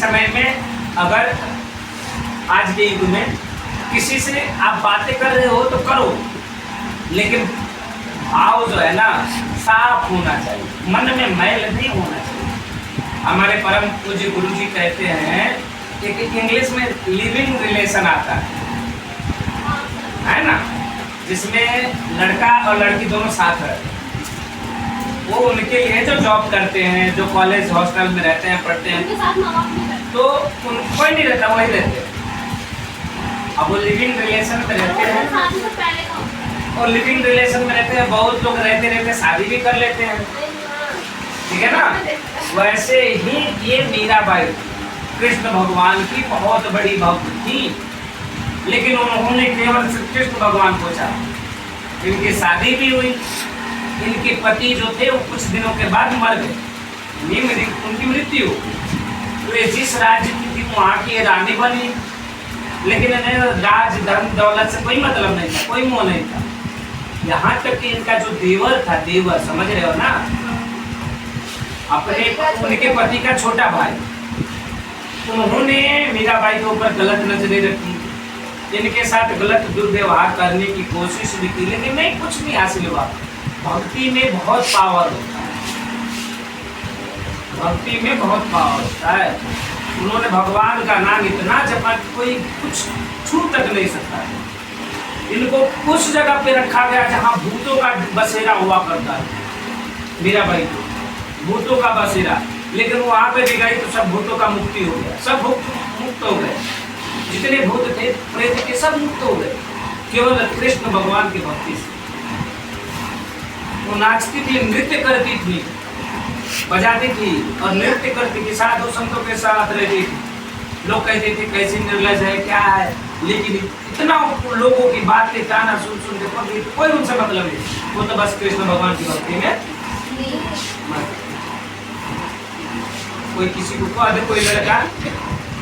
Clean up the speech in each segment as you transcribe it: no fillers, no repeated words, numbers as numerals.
समय में अगर आज के युग में किसी से आप बातें कर रहे हो तो करो, लेकिन भाव जो है ना साफ होना चाहिए, मन में मैल नहीं होना चाहिए। हमारे परम पूज्य गुरु जी कहते हैं, एक इंग्लिश में लिविंग रिलेशन आता है ना, जिसमें लड़का और लड़की दोनों साथ रहते हैं। वो उनके लिए जो जॉब करते हैं, जो कॉलेज हॉस्टल में रहते हैं, पढ़ते हैं, तो कोई नहीं रहता, वही रहते हैं। अब वो लिविंग रिलेशन में रहते हैं, और लिविंग रिलेशन में रहते हैं, बहुत लोग रहते रहते शादी भी कर लेते हैं, ठीक है ना। वैसे ही ये मीराबाई कृष्ण भगवान की बहुत बड़ी भक्त थी, लेकिन उन्होंने केवल कृष्ण भगवान को चाहा। इनकी शादी भी हुई, इनके पति जो थे वो कुछ दिनों के बाद मर गए, उनकी मृत्यु। तो ये जिस राज्य की थी वहाँ की रानी बनी, लेकिन इन्हें राज धन दौलत से कोई मतलब नहीं था, कोई मोह नहीं था। यहाँ तक कि इनका जो देवर था, देवर समझ रहे हो ना, अपने उनके पति का छोटा भाई, उन्होंने मीराबाई के ऊपर गलत नजरें रखी, इनके साथ गलत दुर्व्यवहार करने की कोशिश भी की, लेकिन नहीं, कुछ नहीं हासिल हुआ। भक्ति में बहुत पावर होता है, भक्ति में बहुत पावर होता है। उन्होंने भगवान का नाम इतना जपा कि कोई कुछ छू तक नहीं सकता। इनको उस जगह पे रखा गया जहाँ भूतों का बसेरा हुआ करता है, मीराबाई को भूतों का बसेरा, लेकिन वहाँ पे भी गई तो सब भूतों का मुक्ति हो गया, सब मुक्त हो गए, जितने भूत थे प्रेत के सब मुक्त हो गए, केवल कृष्ण भगवान की भक्ति से। वो नाचती थी, नृत्य करती थी, बजाती थी और नृत्य करती थी, साधु संतों के साथ रहती थी। लोग कहते थे कैसी निर्लज है, क्या है, लेकिन इतना लोगों की बातें गाना सुन सुन के कोई उनसे मतलब नहीं, वो तो बस कृष्ण भगवान की भक्ति में। कोई किसी को कह दे, कोई लड़का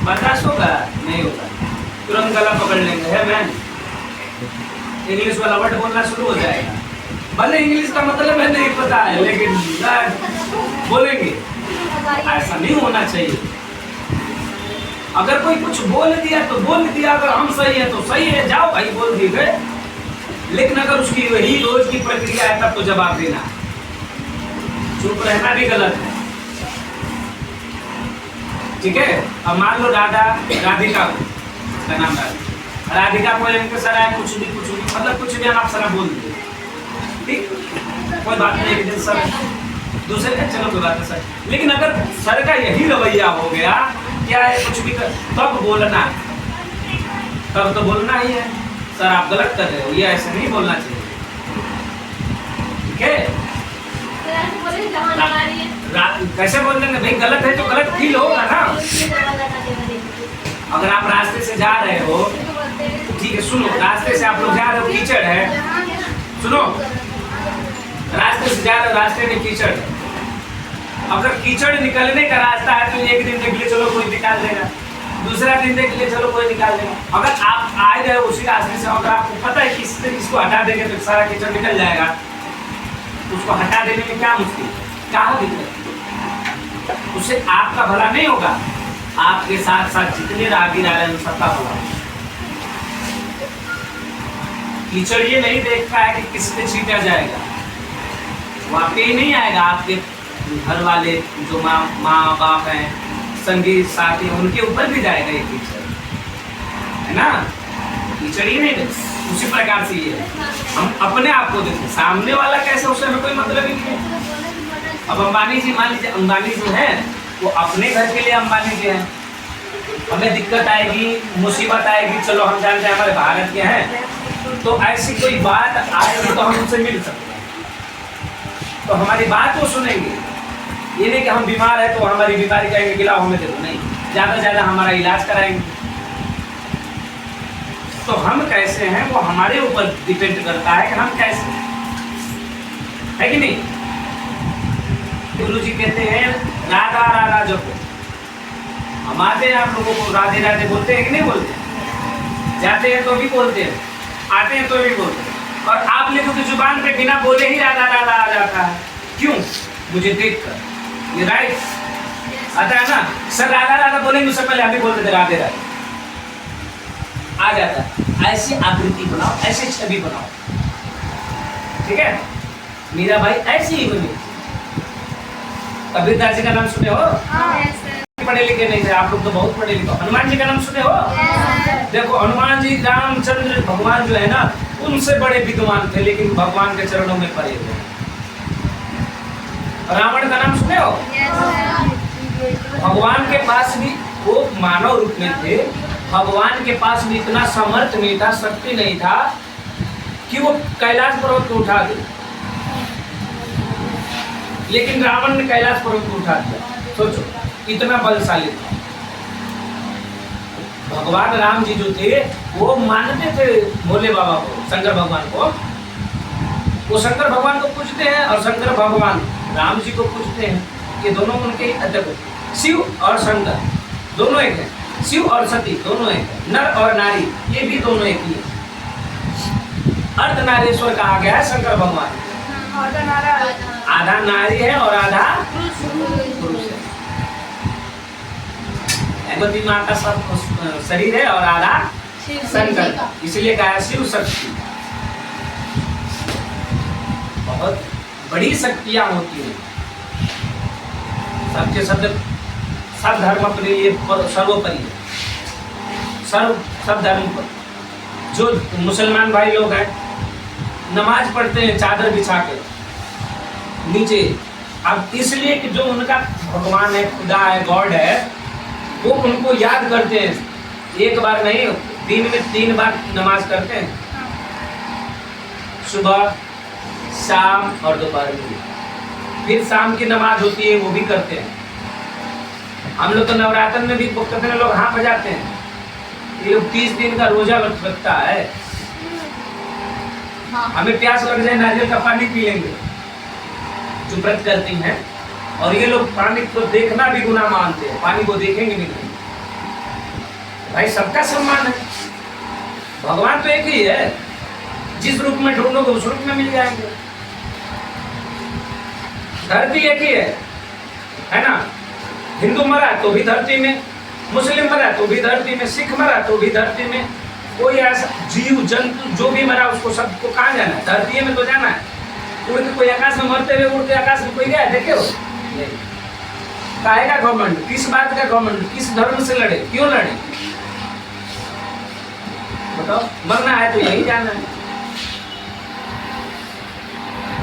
बर्दाश्त होगा नहीं होगा, तुरंत गला पकड़ लेंगे, है मैन, इंग्लिश वाला वर्ड बोलना शुरू हो जाएगा। भले इंग्लिश का मतलब है नहीं पता है, लेकिन बोलेंगे। ऐसा नहीं होना चाहिए। अगर कोई कुछ बोल दिया तो बोल दिया, अगर हम सही है तो सही है, जाओ भाई बोल दिए गए। लेकिन अगर उसकी वही रोज की प्रक्रिया है तब तो जवाब देना, चुप रहना भी गलत है, ठीक है। अब मान लो राधिका का नाम राधिका को इनके सर है, कुछ भी मतलब कुछ भी हम आप सर बोल दिए, ठीक, कोई बात नहीं, एक दिन सर दूसरे का चलो कोई बात नहीं सर। लेकिन अगर सर का यही रवैया हो गया, क्या है, कुछ भी कर तब बोलना, तब तो बोलना ही है, सर आप गलत कर रहे हो, ये ऐसे नहीं बोलना चाहिए, ठीक है। कैसे बोल देंगे भाई, गलत है तो गलत फील होगा ना। अगर आप रास्ते से जा रहे हो, ठीक है, सुनो, रास्ते से आप लोग जा रहे हो, कीचड़ है, सुनो, रास्ते से जा रहे हो, रास्ते में कीचड़ है। अगर कीचड़ निकलने का रास्ता है तो एक दिन देख ले चलो कोई निकाल देगा, दूसरा दिन देख ले चलो कोई निकाल देगा। अगर आप आए गए उसी रास्ते से, अगर आपको पता है कि इसको हटा देंगे तो सारा कीचड़ निकल जाएगा, उसको हटा देने में क्या मुश्किल, क्या दिक्कत, उससे आपका भला नहीं होगा, आपके साथ साथ जितने राहगीर आ रहे हैं सबका भला। कीचड़ ये नहीं देखता है कि किस पे छीटा जाएगा, वाकई नहीं आएगा, आपके घर वाले जो माँ बाप हैं, संगी साथी, उनके ऊपर भी जाएगा ये कीचड़, है ना। कीचड़ ही नहीं, उसी प्रकार से ये है। हम अपने आप को देखें, सामने वाला कैसे, उससे हमें कोई मतलब ही नहीं है। अब अंबानी जी, मान लीजिए अंबानी जो है वो अपने घर के लिए अंबानी जी हैं, हमें दिक्कत आएगी, मुसीबत आएगी, चलो हम जानते हैं हमारे भारत के हैं, तो ऐसी कोई बात आएगी तो हम उनसे मिल सकते हैं, तो हमारी बात वो सुनेंगे। ये नहीं कि हम बीमार है तो हमारी बीमारी कहेंगे कि लाओ हमें दे दो, नहीं, ज़्यादा से ज़्यादा हमारा इलाज कराएंगे। तो हम कैसे हैं वो हमारे ऊपर डिपेंड करता है कि हम कैसे, है कि नहीं। गुरु जी कहते हैं राधा राधा जपो, हम आते हैं आप लोगों को राधे राधे बोलते हैं कि नहीं बोलते, जाते हैं तो भी बोलते हैं, आते हैं तो भी बोलते हैं, और आप लोगों की जुबान पे बिना बोले ही राधा राधा आ जाता है, क्यों, मुझे देखकर, ये राइट आता है ना, सर राधा राधा बोलेंगे उससे पहले हम भी बोलते थे राधे राधे, आ जाता है। ऐसी आकृति बनाओ, ऐसी छवि बनाओ, ठीक है। मीरा भाई ऐसी ही बनी। कबीरदास जी का नाम सुने हो? पढ़े लिखे नहीं थे आप लोग तो बहुत पढ़े लिखे। हनुमान जी का नाम सुने हो? देखो हनुमान जी रामचंद्र भगवान जो है ना उनसे बड़े विद्वान थे, लेकिन भगवान के चरणों में पड़े हुए। रावण का नाम सुने हो? भगवान के पास भी वो मानव रूप में थे, भगवान के पास भी इतना समर्थ नहीं था, शक्ति नहीं था कि वो कैलाश पर्वत को उठा दे, लेकिन रावण ने कैलाश पर्वत को उठा दिया। सोचो इतना बलशाली था। भगवान राम जी जो थे वो मानते थे भोले बाबा को, शंकर भगवान को। वो शंकर भगवान को पूजते हैं और शंकर भगवान राम जी को पूजते हैं। ये दोनों उनके देखो, शिव और शंकर दोनों एक हैं, शिव और सती दोनों एक है, नर और नारी ये भी दोनों एक ही है। अर्धनारीश्वर कहा गया है शंकर भगवान, आधा नारी है और आधा पुरुष है। पार्वती माँ का सब शरीर है और आधा शंकर, इसलिए कहा शिव शक्ति। बहुत बड़ी शक्तियां होती हैं। सबके सब धर्म अपने लिए सर्वोपरि है, सब धर्म पर। जो मुसलमान भाई लोग हैं नमाज पढ़ते हैं चादर बिछा के नीचे, अब इसलिए कि जो उनका भगवान है, खुदा है, गॉड है, वो उनको याद करते हैं। एक बार नहीं, दिन में 3 बार नमाज करते हैं, सुबह शाम और दोपहर में। फिर शाम की नमाज होती है वो भी करते हैं। हम लोग तो नवरात्र में भी कितने लोग हाथ बजाते हैं। ये लोग 30 दिन का रोजा रखता है। हमें प्यास लग जाए नारियल का पानी पी लेंगे जो व्रत करती हैं, और ये लोग पानी को देखना भी गुनाह मानते हैं, पानी को देखेंगे भी नहीं। भाई सबका सम्मान है, भगवान तो एक ही है, जिस रूप में ढूंढोगे उस रूप में मिल जाएंगे। धरती एक ही है ना। हिंदू मरा तो भी धरती में, मुस्लिम मरा तो भी धरती में, सिख मरा तो भी धरती में। कोई ऐसा जीव जंतु जो भी मरा उसको सबको कहाँ जाना है? धरती में तो जाना है। उड़ के कोई आकाश में मरते हुए उड़ के आकाश में कोई गया देखे हो? काहे का घमंड? किस बात का घमंड? किस धर्म से लड़े? क्यों लड़े? बताओ। मरना है तो यही जाना है।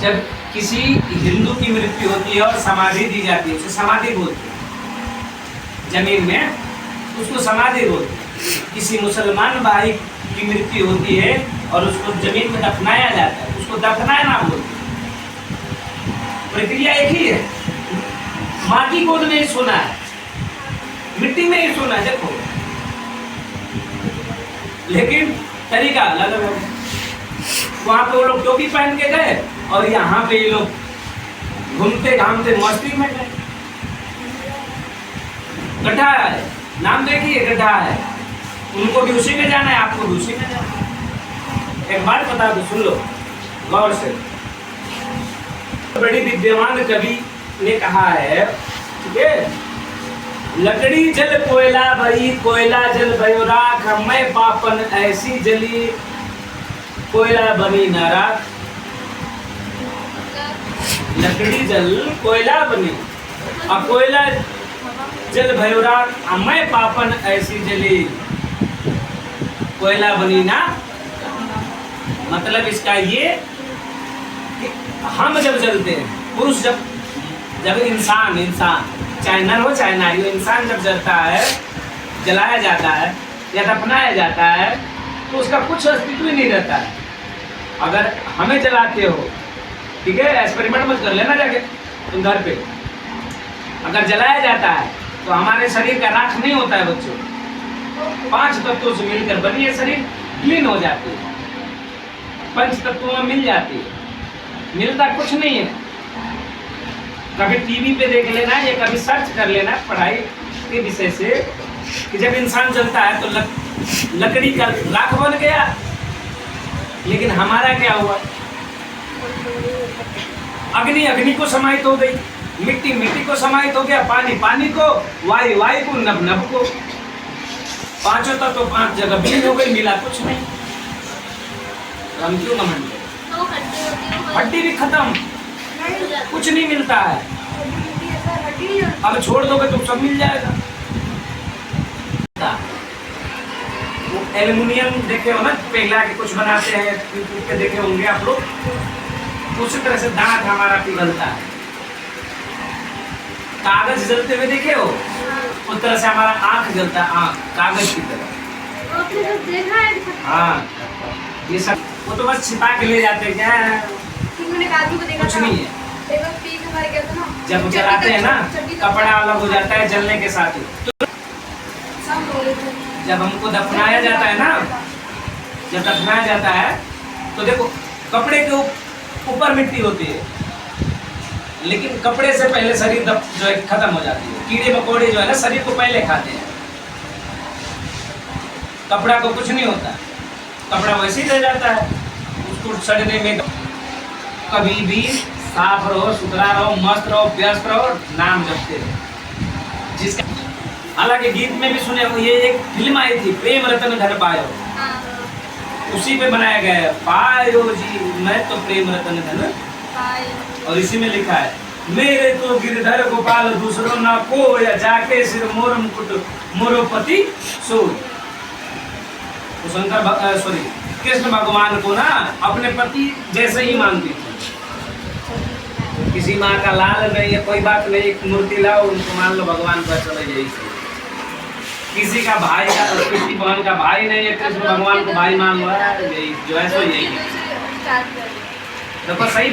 जब किसी हिंदू की मृत्यु होती है और समाधि दी जाती है, उसे समाधि बोलते हैं। जमीन में उसको समाधि बोलते हैं। किसी मुसलमान भाई की मृत्यु होती है और उसको जमीन में दफनाया जाता है, उसको दफनाना बोलते हैं। प्रक्रिया एक ही है। माटी गोद में ही सोना है, मिट्टी में ही सोना है, देखो, लेकिन तरीका अलग अलग है। वहां पे वो लोग टोपी पहन के गए और यहाँ पे ये लोग घूमते घामते मस्ती में गए। गड्ढा है, नाम देखिए गड्ढा है, उनको भी उसी में जाना है, आपको भी उसी में जाना है। एक बात बता दो, सुन लो गौर से। बड़ी विद्वान कवि ने कहा है, ठीक है, लकड़ी जल कोयला भई, कोयला जल भयो राख, मैं पापन ऐसी जली, कोयला बनी न राख। लकड़ी जल कोयला बनी और कोयला जल भयो राख, मैं पापन ऐसी जली, कोयला बनी ना। मतलब इसका ये कि हम जब जलते हैं, पुरुष जब इंसान चाहे नर हो चाहे नारी हो, इंसान जब जलता है, जलाया जाता है या दफनाया जाता है, तो उसका कुछ अस्तित्व ही नहीं रहता है। अगर हमें जलाते हो, ठीक है, एक्सपेरिमेंट मत कर लेना जाके तुम घर पे। अगर जलाया जाता है तो हमारे शरीर का राख नहीं होता है बच्चों, 5 तत्वों से मिलकर बनी है शरीर, क्लीन हो जाती है, 5 तत्वों में मिल जाती है। मिलता कुछ नहीं है। कभी टीवी पे देख लेना या कभी सर्च कर लेना पढ़ाई के विषय से कि जब इंसान जलता है तो लकड़ी का राख बन गया, लेकिन हमारा क्या हुआ? अग्नि को समाहित हो गई, मिट्टी मिट्टी को समाहित हो गया, पानी पानी को, वायु वायु को, नभ नभ को। पांचों तत्व तो 5 जगह बीन हो गई, मिला कुछ नहीं। हम क्यों घमंड करें? हड्डी भी खत्म, कुछ नहीं मिलता है। अब छोड़ दोगे तो सब मिल जाएगा। वो एल्युमिनियम देखे हो ना, पिघला के कुछ बनाते हैं, यूट्यूब पे देखे होंगे आप लोग। उसी तरह से दांत हमारा पिघलता है। कागज जलते हुए देखे हो, उस तरह से हमारा आंख जलता है, आंख कागज की तरह। हाँ, ये सब वो तो बस छिपा के ले जाते हैं। क्या है? कुछ नहीं है। जब जलाते हैं ना, कपड़ा अलग हो जाता है जलने के साथ ही। जब हमको दफनाया जाता है ना, जब दफनाया जाता है तो देखो कपड़े के ऊपर मिट्टी होती है, लेकिन कपड़े से पहले शरीर जो है खत्म हो जाती है। कीड़े मकोड़े जो है ना शरीर को पहले खाते हैं, कपड़ा को कुछ नहीं होता, कपड़ा वैसे ही रह जाता है। उसको सड़ने में कभी भी साफ रहो, सुथरा रहो, मस्त रहो, व्यस्त रहो, नाम जपते रहो। जिसका हालांकि गीत में भी सुने हो, ये एक फिल्म आई थी, प्रेम रतन धन पायो, उसी पे बनाया गया है। पायो जी मैं तो प्रेम रतन धन, और इसी में लिखा है, मेरे तो गिरधर गोपाल दूसरो ना को, या जाके सिर मोर मुकुट मोरोपति सो। तो शंकर सॉरी कृष्ण भगवान को ना अपने पति जैसे ही मानती थी। किसी माँ का लाल नहीं है, कोई बात नहीं, एक मूर्ति लाओ उनको मान लो भगवान को, चलो यही से। किसी का भाई का, किसी बहन का भाई नहीं है, कृष्ण भगवान को भाई मान लो, यही जो है सो यही। देखो सही